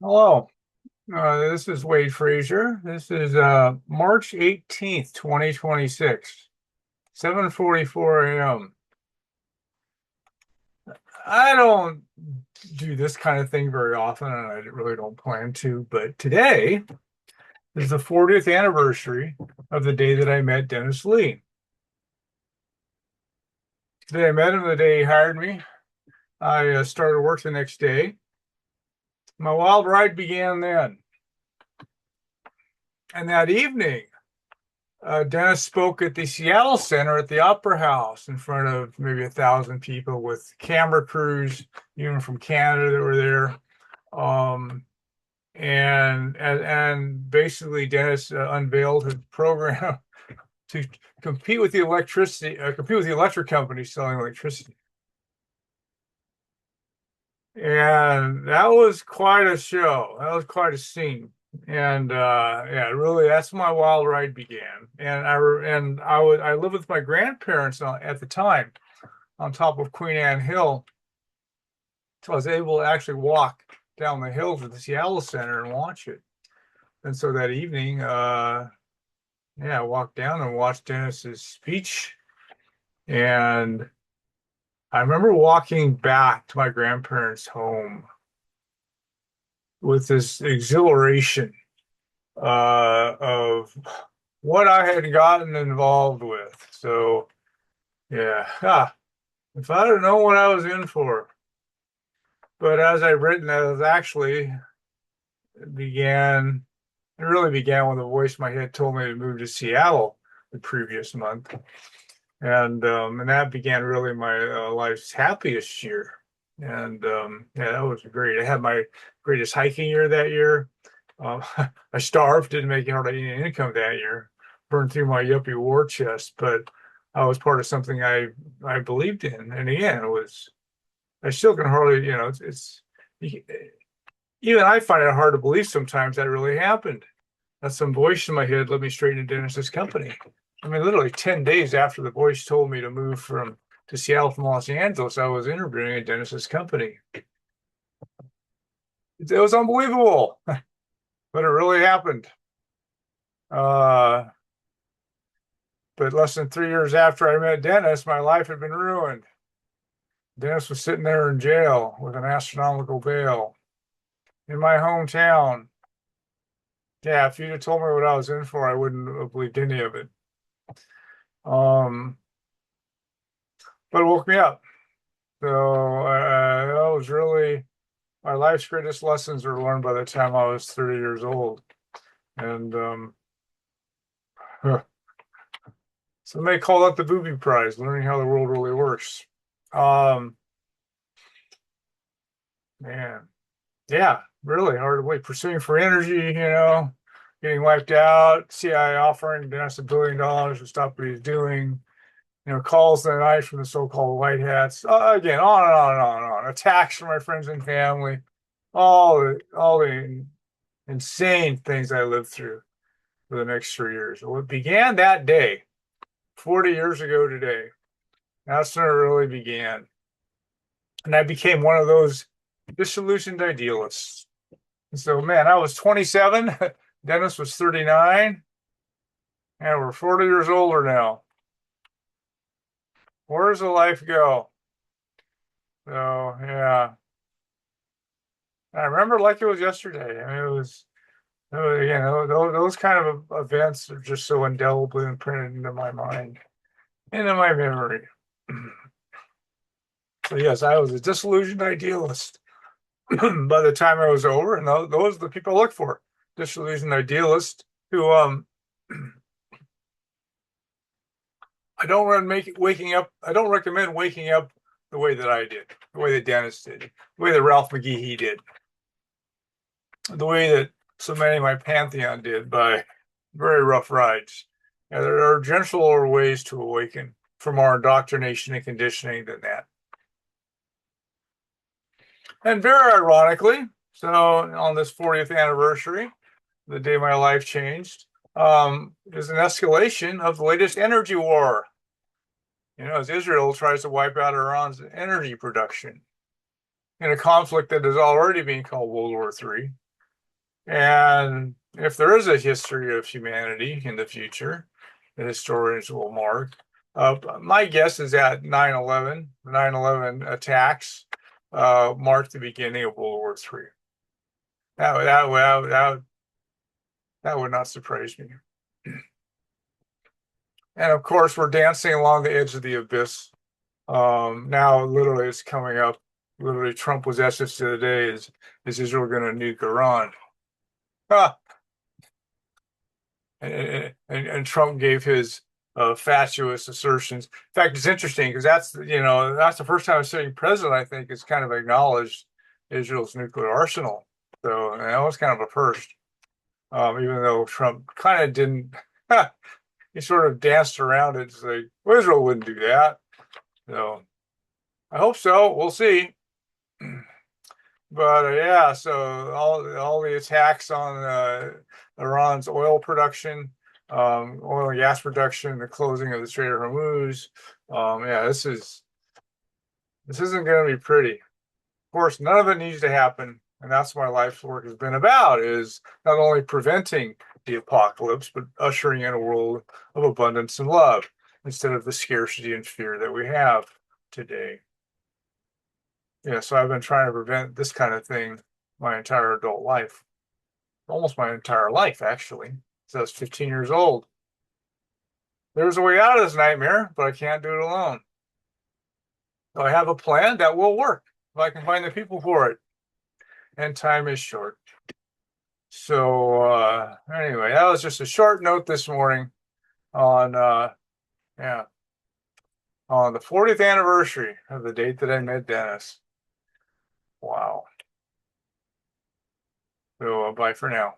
Hello, this is Wade Frazier. This is March 18th, 2026, 7:44 a.m. I don't do this kind of thing very often, and I really don't plan to, but today is the 40th anniversary of the day that I met Dennis Lee. The day I met him, the day he hired me, I started work the next day. My wild ride began then. And that evening, Dennis spoke at the Seattle Center at the Opera House in front of maybe 1,000 people with camera crews, even from Canada that were there. Um, and basically, Dennis unveiled his program to compete with the electric companies selling electricity. And that was quite a show. That was quite a scene. And yeah, really, that's my wild ride began. I lived with my grandparents at the time on top of Queen Anne Hill, so I was able to actually walk down the hill to the Seattle Center and watch it. And so that evening, yeah, I walked down and watched Dennis's speech, and I remember walking back to my grandparents' home with this exhilaration of what I had gotten involved with. So yeah, if I'd have known what I was in for. But as I've written, that actually began, it really began when the voice in my head told me to move to Seattle the previous month. And that began really my life's happiest year. And yeah, that was great. I had my greatest hiking year that year. Um, I starved, didn't make hardly any income that year, burned through my yuppie war chest, but I was part of something I believed in. And again, it was I still can hardly, it's even I find it hard to believe sometimes that really happened. That some voice in my head led me straight into Dennis's company. I mean, literally 10 days after the voice told me to move from to Seattle from Los Angeles, I was interviewing at Dennis's company. It was unbelievable, but it really happened. Uh, but less than 3 years after I met Dennis, my life had been ruined. Dennis was sitting there in jail with an astronomical bail in my hometown. Yeah, if you'd have told me what I was in for, I wouldn't have believed any of it. Um, but it woke me up. So that was really my life's greatest lessons were learned by the time I was 30 years old. And some may call that the booby prize, learning how the world really works. Um, man, yeah, really hard to wait. Pursuing for energy, getting wiped out, CIA offering Dennis $1 billion to stop what he's doing, calls the night from the so-called white hats. Again, on and on and on and on. Attacks from my friends and family, all the insane things I lived through for the next 3 years. Well, it began that day, 40 years ago today. That's when it really began. And I became one of those disillusioned idealists. And so, man, I was 27. Dennis was 39. And we're 40 years older now. Where does the life go? So, yeah. I remember like it was yesterday. I mean, again, those kind of events are just so indelibly imprinted into my mind, into my memory. So yes, I was a disillusioned idealist by the time I was over, and those are the people I look for. Disillusioned idealist who I don't run make waking up. I don't recommend waking up the way that I did, the way that Dennis did, the way that Ralph McGehee did, the way that so many of my pantheon did by very rough rides. There are gentler ways to awaken from our indoctrination and conditioning than that. And very ironically, so on this 40th anniversary, the day my life changed, is an escalation of the latest energy war. As Israel tries to wipe out Iran's energy production in a conflict that is already being called World War III. And if there is a history of humanity in the future, the historians will mark. My guess is that 9/11, the 9/11 attacks, marked the beginning of World War III. That would not surprise me. And of course, we're dancing along the edge of the abyss. Now, literally, it's coming up. Literally, Trump was asked this the other day: is Israel going to nuke Iran? Ah, and Trump gave his fatuous assertions. In fact, it's interesting because that's the first time a sitting president, I think, has kind of acknowledged Israel's nuclear arsenal. So that was kind of a first, even though Trump kind of didn't. He sort of danced around it, like well, Israel wouldn't do that. So I hope so. We'll see. But yeah, so all the attacks on Iran's oil production, oil and gas production, the closing of the Strait of Hormuz. Yeah, this isn't going to be pretty. Of course, none of it needs to happen, and that's what my life's work has been about: is not only preventing the apocalypse, but ushering in a world of abundance and love instead of the scarcity and fear that we have today. Yeah, so I've been trying to prevent this kind of thing my entire adult life, almost my entire life, actually, since I was 15 years old. There's a way out of this nightmare, but I can't do it alone. So I have a plan that will work if I can find the people for it, and time is short. So anyway, that was just a short note this morning on yeah, on the 40th anniversary of the date that I met Dennis. Wow. So bye for now.